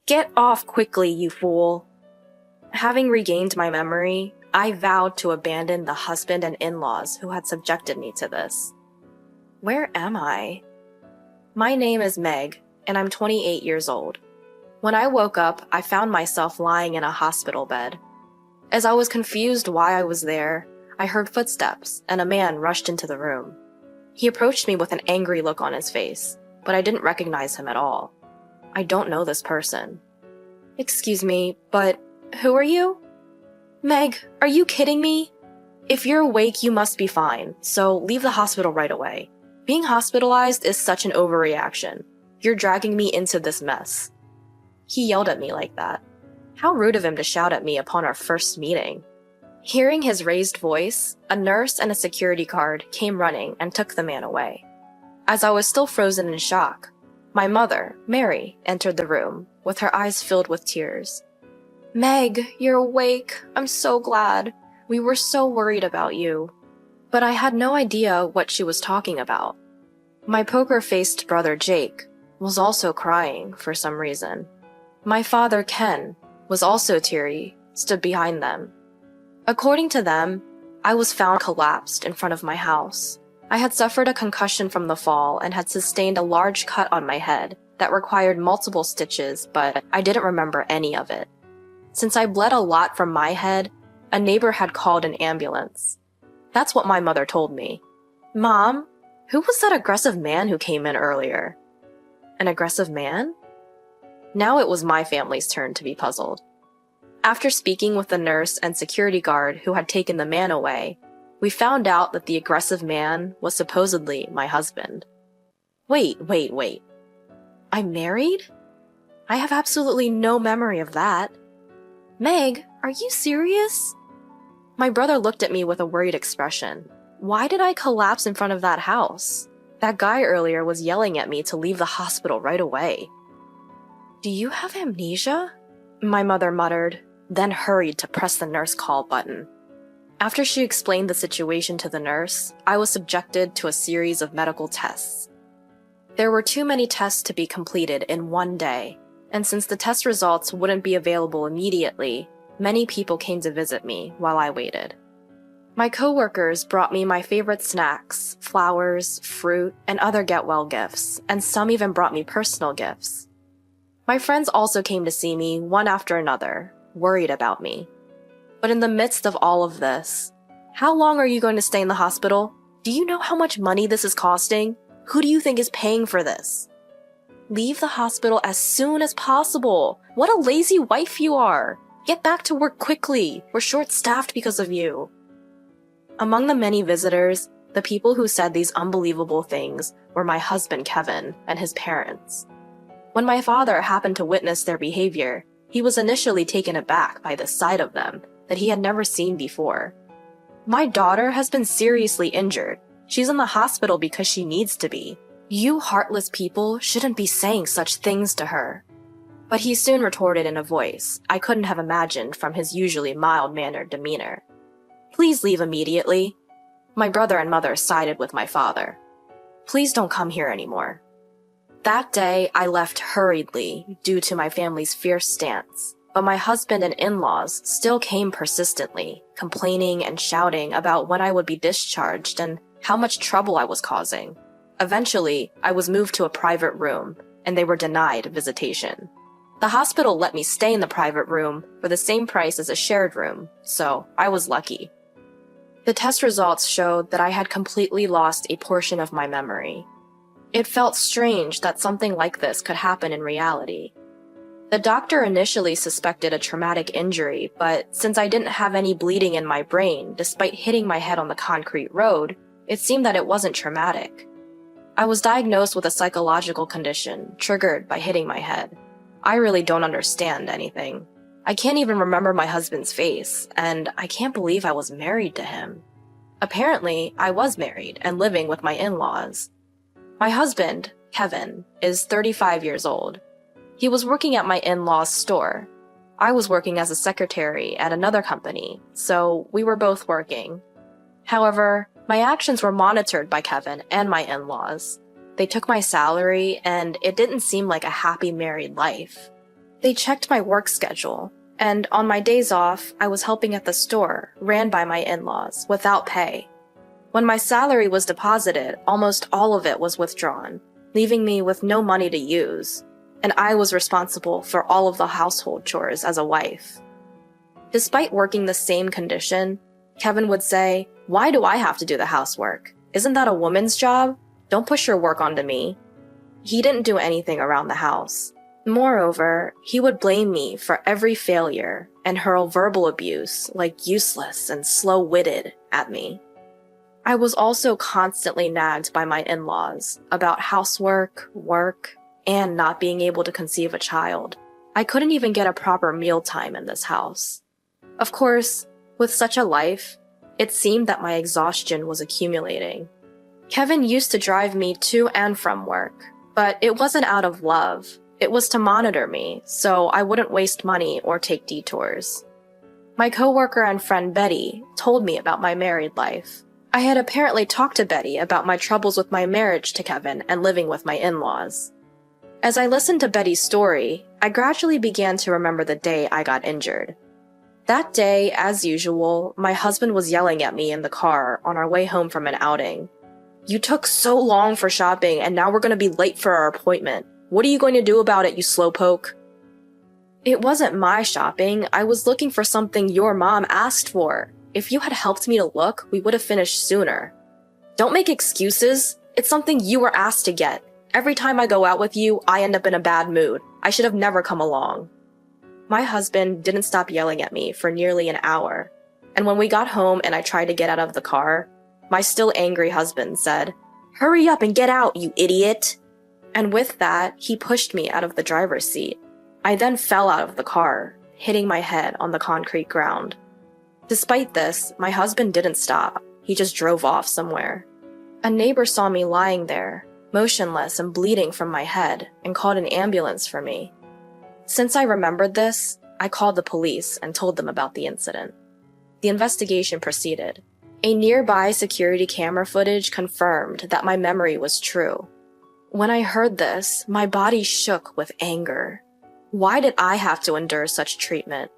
Get off quickly, you fool. Having regained my memory, I vowed to abandon the husband and in-laws who had subjected me to this. Where am I? My name is Meg, and I'm 28 years old. When I woke up, I found myself lying in a hospital bed. As I was confused why I was there, I heard footsteps, and a man rushed into the room. He approached me with an angry look on his face, but I didn't recognize him at all. I don't know this person. Excuse me, but who are you? Meg, are you kidding me? If you're awake, you must be fine, so leave the hospital right away. Being hospitalized is such an overreaction. You're dragging me into this mess. He yelled at me like that. How rude of him to shout at me upon our first meeting. Hearing his raised voice, a nurse and a security guard came running and took the man away. As I was still frozen in shock, my mother, Mary, entered the room, with her eyes filled with tears. Meg, you're awake. I'm so glad. We were so worried about you. But I had no idea what she was talking about. My poker-faced brother Jake was also crying for some reason. My father, Ken, was also teary, stood behind them. According to them, I was found collapsed in front of my house. I had suffered a concussion from the fall and had sustained a large cut on my head that required multiple stitches, but I didn't remember any of it. Since I bled a lot from my head, a neighbor had called an ambulance. That's what my mother told me. Mom, who was that aggressive man who came in earlier? An aggressive man? Now it was my family's turn to be puzzled. After speaking with the nurse and security guard who had taken the man away, we found out that the aggressive man was supposedly my husband. Wait. I'm married? I have absolutely no memory of that. Meg, are you serious? My brother looked at me with a worried expression. Why did I collapse in front of that house? That guy earlier was yelling at me to leave the hospital right away. Do you have amnesia? My mother muttered, then hurried to press the nurse call button. After she explained the situation to the nurse, I was subjected to a series of medical tests. There were too many tests to be completed in one day, and since the test results wouldn't be available immediately, many people came to visit me while I waited. My coworkers brought me my favorite snacks, flowers, fruit, and other get-well gifts, and some even brought me personal gifts. My friends also came to see me one after another, worried about me. But in the midst of all of this, how long are you going to stay in the hospital? Do you know how much money this is costing? Who do you think is paying for this? Leave the hospital as soon as possible. What a lazy wife you are. Get back to work quickly. We're short-staffed because of you. Among the many visitors, the people who said these unbelievable things were my husband Kevin and his parents. When my father happened to witness their behavior, he was initially taken aback by the sight of them that he had never seen before. My daughter has been seriously injured. She's in the hospital because she needs to be. You heartless people shouldn't be saying such things to her. But he soon retorted in a voice I couldn't have imagined from his usually mild-mannered demeanor. Please leave immediately. My brother and mother sided with my father. Please don't come here anymore. That day, I left hurriedly due to my family's fierce stance, but my husband and in-laws still came persistently, complaining and shouting about when I would be discharged and how much trouble I was causing. Eventually, I was moved to a private room, and they were denied visitation. The hospital let me stay in the private room for the same price as a shared room, so I was lucky. The test results showed that I had completely lost a portion of my memory. It felt strange that something like this could happen in reality. The doctor initially suspected a traumatic injury, but since I didn't have any bleeding in my brain despite hitting my head on the concrete road, it seemed that it wasn't traumatic. I was diagnosed with a psychological condition triggered by hitting my head. I really don't understand anything. I can't even remember my husband's face, and I can't believe I was married to him. Apparently, I was married and living with my in-laws. My husband, Kevin, is 35 years old. He was working at my in-laws' store. I was working as a secretary at another company, so we were both working. However, my actions were monitored by Kevin and my in-laws. They took my salary, and it didn't seem like a happy married life. They checked my work schedule, and on my days off, I was helping at the store ran by my in-laws without pay. When my salary was deposited, almost all of it was withdrawn, leaving me with no money to use, and I was responsible for all of the household chores as a wife. Despite working the same condition, Kevin would say, "Why do I have to do the housework? Isn't that a woman's job? Don't push your work onto me." He didn't do anything around the house. Moreover, he would blame me for every failure and hurl verbal abuse like useless and slow-witted at me. I was also constantly nagged by my in-laws about housework, work, and not being able to conceive a child. I couldn't even get a proper mealtime in this house. Of course, with such a life, it seemed that my exhaustion was accumulating. Kevin used to drive me to and from work, but it wasn't out of love. It was to monitor me, so I wouldn't waste money or take detours. My coworker and friend Betty told me about my married life. I had apparently talked to Betty about my troubles with my marriage to Kevin and living with my in-laws. As I listened to Betty's story, I gradually began to remember the day I got injured. That day, as usual, my husband was yelling at me in the car on our way home from an outing. "You took so long for shopping, and now we're going to be late for our appointment. What are you going to do about it, you slowpoke?" It wasn't my shopping. I was looking for something your mom asked for. If you had helped me to look, we would have finished sooner. Don't make excuses. It's something you were asked to get. Every time I go out with you, I end up in a bad mood. I should have never come along. My husband didn't stop yelling at me for nearly an hour, and when we got home and I tried to get out of the car, my still angry husband said, "Hurry up and get out, you idiot!" And with that, he pushed me out of the driver's seat. I then fell out of the car, hitting my head on the concrete ground. Despite this, my husband didn't stop. He just drove off somewhere. A neighbor saw me lying there, motionless and bleeding from my head, and called an ambulance for me. Since I remembered this, I called the police and told them about the incident. The investigation proceeded. A nearby security camera footage confirmed that my memory was true. When I heard this, my body shook with anger. Why did I have to endure such treatment?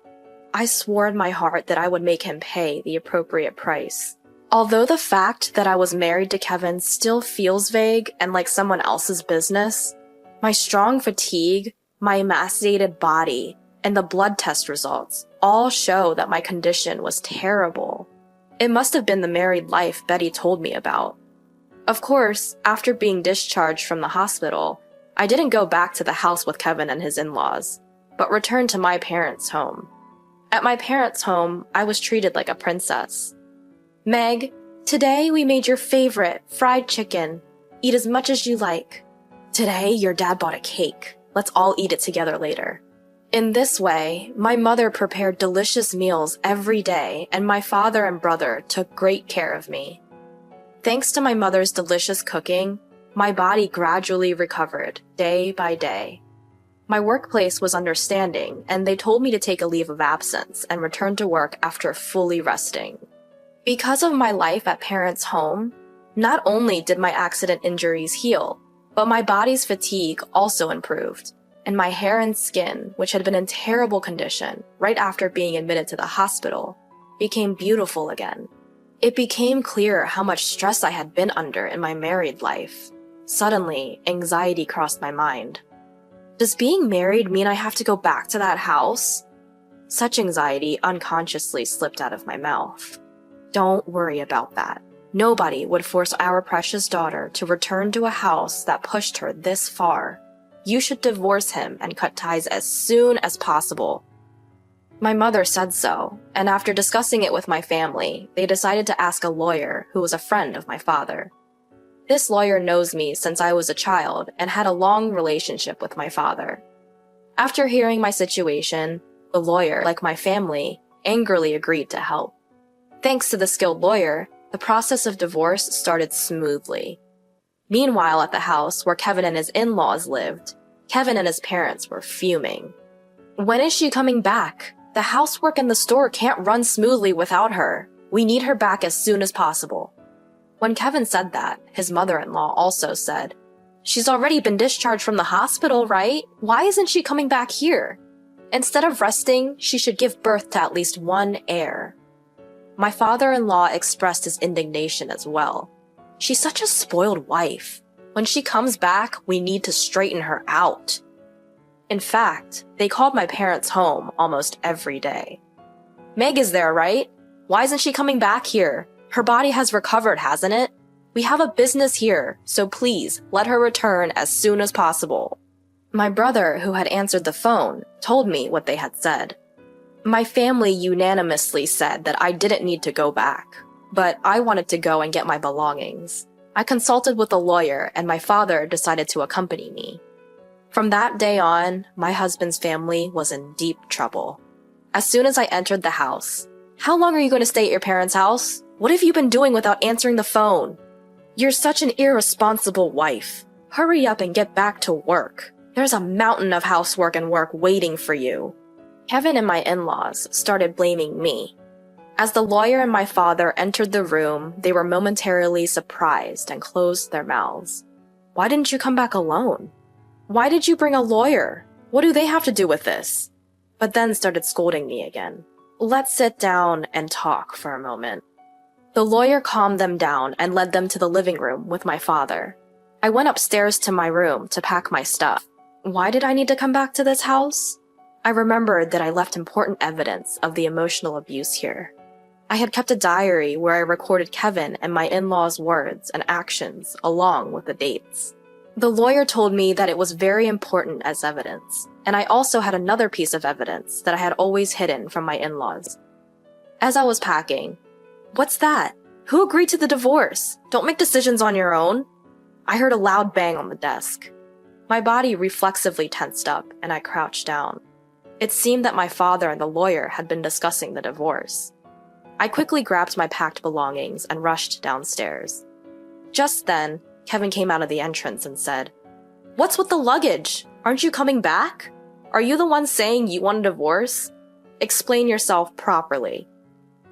I swore in my heart that I would make him pay the appropriate price. Although the fact that I was married to Kevin still feels vague and like someone else's business, my strong fatigue, my emaciated body, and the blood test results all show that my condition was terrible. It must have been the married life Betty told me about. Of course, after being discharged from the hospital, I didn't go back to the house with Kevin and his in-laws, but returned to my parents' home. At my parents' home, I was treated like a princess. "Meg, today we made your favorite, fried chicken. Eat as much as you like. Today, your dad bought a cake. Let's all eat it together later." In this way, my mother prepared delicious meals every day, and my father and brother took great care of me. Thanks to my mother's delicious cooking, my body gradually recovered, day by day. My workplace was understanding, and they told me to take a leave of absence and return to work after fully resting. Because of my life at parents' home, not only did my accident injuries heal, but my body's fatigue also improved, and my hair and skin, which had been in terrible condition right after being admitted to the hospital, became beautiful again. It became clear how much stress I had been under in my married life. Suddenly, anxiety crossed my mind. Does being married mean I have to go back to that house? Such anxiety unconsciously slipped out of my mouth. Don't worry about that. Nobody would force our precious daughter to return to a house that pushed her this far. You should divorce him and cut ties as soon as possible. My mother said so, and after discussing it with my family, they decided to ask a lawyer who was a friend of my father. This lawyer knows me since I was a child and had a long relationship with my father. After hearing my situation, the lawyer, like my family, angrily agreed to help. Thanks to the skilled lawyer, the process of divorce started smoothly. Meanwhile, at the house where Kevin and his in-laws lived, Kevin and his parents were fuming. "When is she coming back? The housework and the store can't run smoothly without her. We need her back as soon as possible." When Kevin said that, his mother-in-law also said, "She's already been discharged from the hospital, right? Why isn't she coming back here?" Instead of resting, she should give birth to at least one heir. My father-in-law expressed his indignation as well. She's such a spoiled wife. When she comes back, we need to straighten her out. In fact, they called my parents home almost every day. Meg is there, right? Why isn't she coming back here? Her body has recovered, hasn't it? We have a business here, so please let her return as soon as possible. My brother, who had answered the phone, told me what they had said. My family unanimously said that I didn't need to go back, but I wanted to go and get my belongings. I consulted with a lawyer, and my father decided to accompany me. From that day on, my husband's family was in deep trouble. As soon as I entered the house, "How long are you going to stay at your parents' house? What have you been doing without answering the phone? You're such an irresponsible wife. Hurry up and get back to work. There's a mountain of housework and work waiting for you." Kevin and my in-laws started blaming me. As the lawyer and my father entered the room, they were momentarily surprised and closed their mouths. "Why didn't you come back alone? Why did you bring a lawyer? What do they have to do with this?" But then started scolding me again. "Let's sit down and talk for a moment." The lawyer calmed them down and led them to the living room with my father. I went upstairs to my room to pack my stuff. Why did I need to come back to this house? I remembered that I left important evidence of the emotional abuse here. I had kept a diary where I recorded Kevin and my in-laws' words and actions along with the dates. The lawyer told me that it was very important as evidence, and I also had another piece of evidence that I had always hidden from my in-laws. As I was packing, "What's that? Who agreed to the divorce? Don't make decisions on your own." I heard a loud bang on the desk. My body reflexively tensed up, and I crouched down. It seemed that my father and the lawyer had been discussing the divorce. I quickly grabbed my packed belongings and rushed downstairs. Just then, Kevin came out of the entrance and said, "What's with the luggage? Aren't you coming back? Are you the one saying you want a divorce? Explain yourself properly."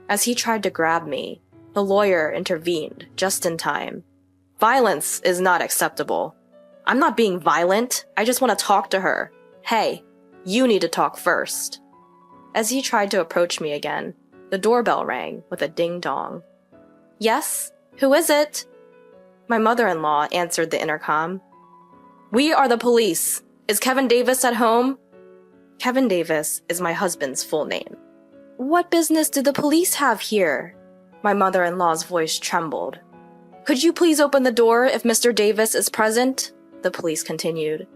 As he tried to grab me, the lawyer intervened just in time. "Violence is not acceptable." "I'm not being violent. I just want to talk to her." "Hey, you need to talk first." As he tried to approach me again, the doorbell rang with a ding-dong. "Yes? Who is it?" My mother-in-law answered the intercom. "We are the police. Is Kevin Davis at home?" Kevin Davis is my husband's full name. "What business do the police have here?" My mother-in-law's voice trembled. "Could you please open the door if Mr. Davis is present?" the police continued.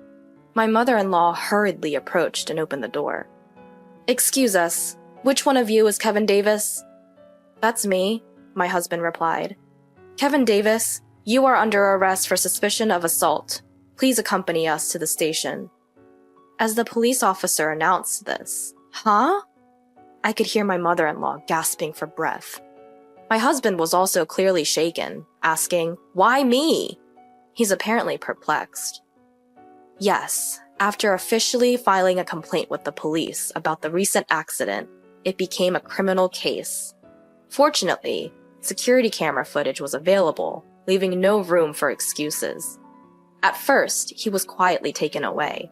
My mother-in-law hurriedly approached and opened the door. "Excuse us, which one of you is Kevin Davis?" "That's me," my husband replied. "Kevin Davis, you are under arrest for suspicion of assault. Please accompany us to the station." As the police officer announced this, "Huh?" I could hear my mother-in-law gasping for breath. My husband was also clearly shaken, asking, "Why me?" He's apparently perplexed. Yes, after officially filing a complaint with the police about the recent accident, it became a criminal case. Fortunately, security camera footage was available, leaving no room for excuses. At first, he was quietly taken away.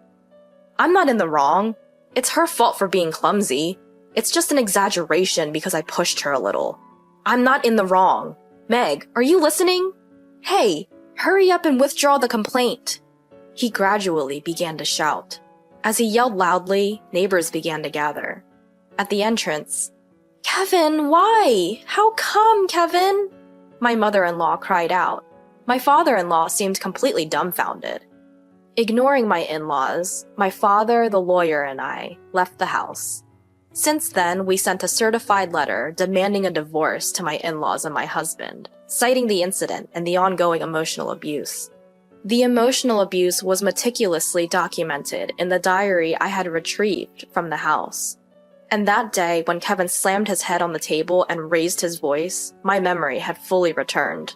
"I'm not in the wrong. It's her fault for being clumsy. It's just an exaggeration because I pushed her a little. I'm not in the wrong. Meg, are you listening? Hey, hurry up and withdraw the complaint." He gradually began to shout. As he yelled loudly, neighbors began to gather. At the entrance, "Kevin, why? How come, Kevin?" My mother-in-law cried out. My father-in-law seemed completely dumbfounded. Ignoring my in-laws, my father, the lawyer, and I left the house. Since then, we sent a certified letter demanding a divorce to my in-laws and my husband, citing the incident and the ongoing emotional abuse. The emotional abuse was meticulously documented in the diary I had retrieved from the house. And that day, when Kevin slammed his head on the table and raised his voice, my memory had fully returned.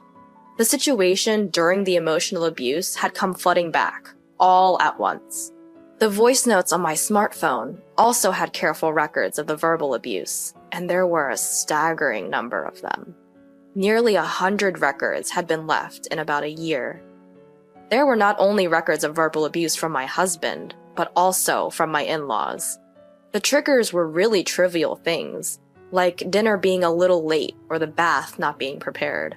The situation during the emotional abuse had come flooding back, all at once. The voice notes on my smartphone also had careful records of the verbal abuse, and there were a staggering number of them. Nearly 100 records had been left in about a year. There were not only records of verbal abuse from my husband, but also from my in-laws. The triggers were really trivial things, like dinner being a little late or the bath not being prepared.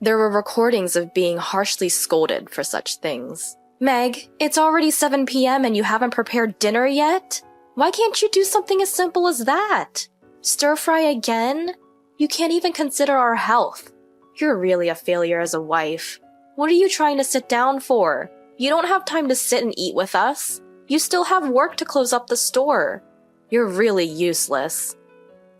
There were recordings of being harshly scolded for such things. Meg, it's already 7 p.m. and you haven't prepared dinner yet? Why can't you do something as simple as that? Stir fry again? You can't even consider our health. You're really a failure as a wife. What are you trying to sit down for? You don't have time to sit and eat with us. You still have work to close up the store. You're really useless.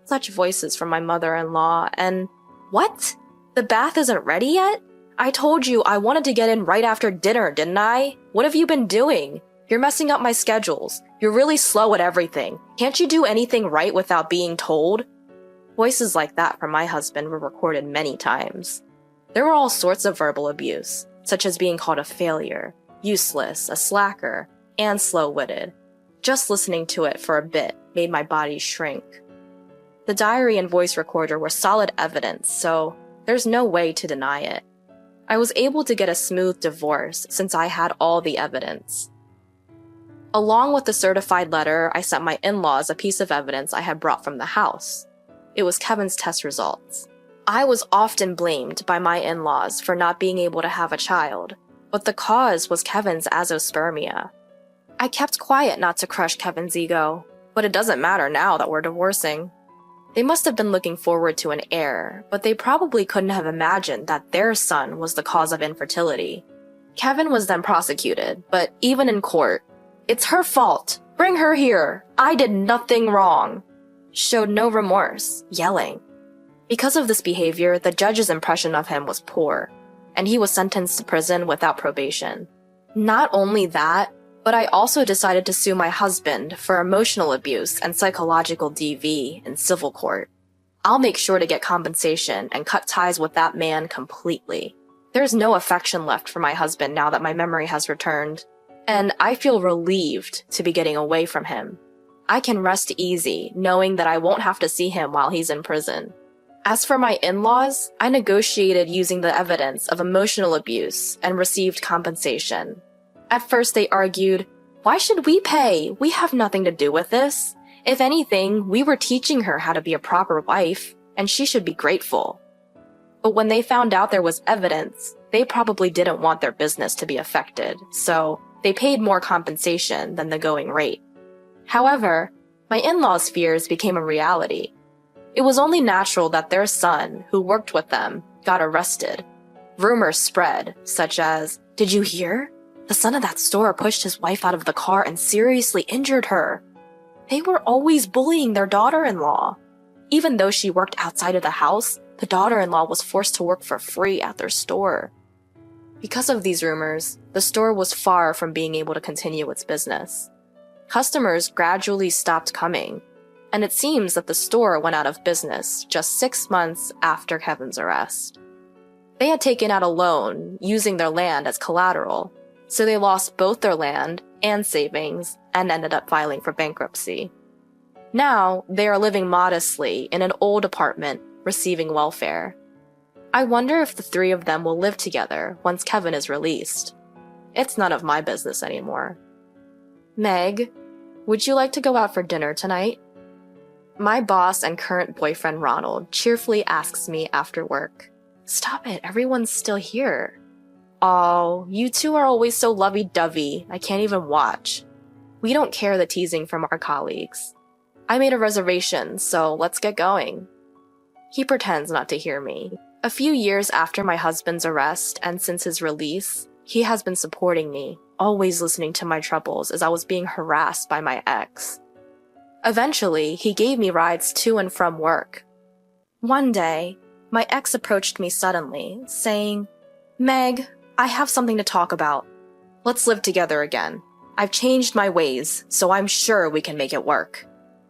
Such voices from my mother-in-law, and what? The bath isn't ready yet? I told you I wanted to get in right after dinner, didn't I? What have you been doing? You're messing up my schedules. You're really slow at everything. Can't you do anything right without being told? Voices like that from my husband were recorded many times. There were all sorts of verbal abuse, such as being called a failure, useless, a slacker, and slow-witted. Just listening to it for a bit made my body shrink. The diary and voice recorder were solid evidence, so there's no way to deny it. I was able to get a smooth divorce since I had all the evidence. Along with the certified letter, I sent my in-laws a piece of evidence I had brought from the house. It was Kevin's test results. I was often blamed by my in-laws for not being able to have a child, but the cause was Kevin's azoospermia. I kept quiet not to crush Kevin's ego, but it doesn't matter now that we're divorcing. They must have been looking forward to an heir, but they probably couldn't have imagined that their son was the cause of infertility. Kevin was then prosecuted, but even in court, "It's her fault. Bring her here. I did nothing wrong." Showed no remorse, yelling. Because of this behavior, the judge's impression of him was poor, and he was sentenced to prison without probation. Not only that, but I also decided to sue my husband for emotional abuse and psychological DV in civil court. I'll make sure to get compensation and cut ties with that man completely. There's no affection left for my husband now that my memory has returned, and I feel relieved to be getting away from him. I can rest easy knowing that I won't have to see him while he's in prison. As for my in-laws, I negotiated using the evidence of emotional abuse and received compensation. At first they argued, "Why should we pay? We have nothing to do with this. If anything, we were teaching her how to be a proper wife, and she should be grateful." But when they found out there was evidence, they probably didn't want their business to be affected, so they paid more compensation than the going rate. However, my in-laws' fears became a reality. It was only natural that their son, who worked with them, got arrested. Rumors spread, such as, "Did you hear? The son of that store pushed his wife out of the car and seriously injured her." They were always bullying their daughter-in-law. Even though she worked outside of the house, the daughter-in-law was forced to work for free at their store. Because of these rumors, the store was far from being able to continue its business. Customers gradually stopped coming, and it seems that the store went out of business just 6 months after Kevin's arrest. They had taken out a loan using their land as collateral, so they lost both their land and savings and ended up filing for bankruptcy. Now, they are living modestly in an old apartment, receiving welfare. I wonder if the three of them will live together once Kevin is released. It's none of my business anymore. Meg, would you like to go out for dinner tonight? My boss and current boyfriend Ronald cheerfully asks me after work. Stop it, everyone's still here. Oh, you two are always so lovey-dovey, I can't even watch. We don't care the teasing from our colleagues. I made a reservation, so let's get going. He pretends not to hear me. A few years after my husband's arrest and since his release, he has been supporting me, always listening to my troubles as I was being harassed by my ex. Eventually, he gave me rides to and from work. One day, my ex approached me suddenly, saying, "Meg, I have something to talk about. Let's live together again. I've changed my ways, so I'm sure we can make it work."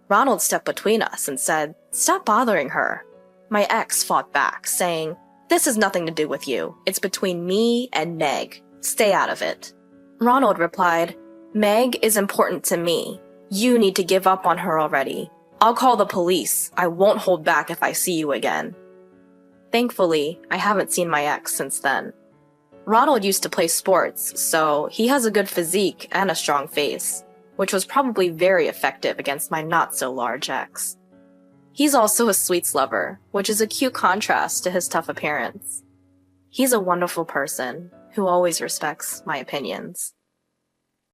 Ronald stepped between us and said, "Stop bothering her." My ex fought back, saying, "This has nothing to do with you. It's between me and Meg. Stay out of it." Ronald replied, "Meg is important to me. You need to give up on her already. I'll call the police. I won't hold back if I see you again." Thankfully, I haven't seen my ex since then. Ronald used to play sports, so he has a good physique and a strong face. which was probably very effective against my not-so-large ex. He's also a sweets lover, which is a cute contrast to his tough appearance. He's a wonderful person who always respects my opinions.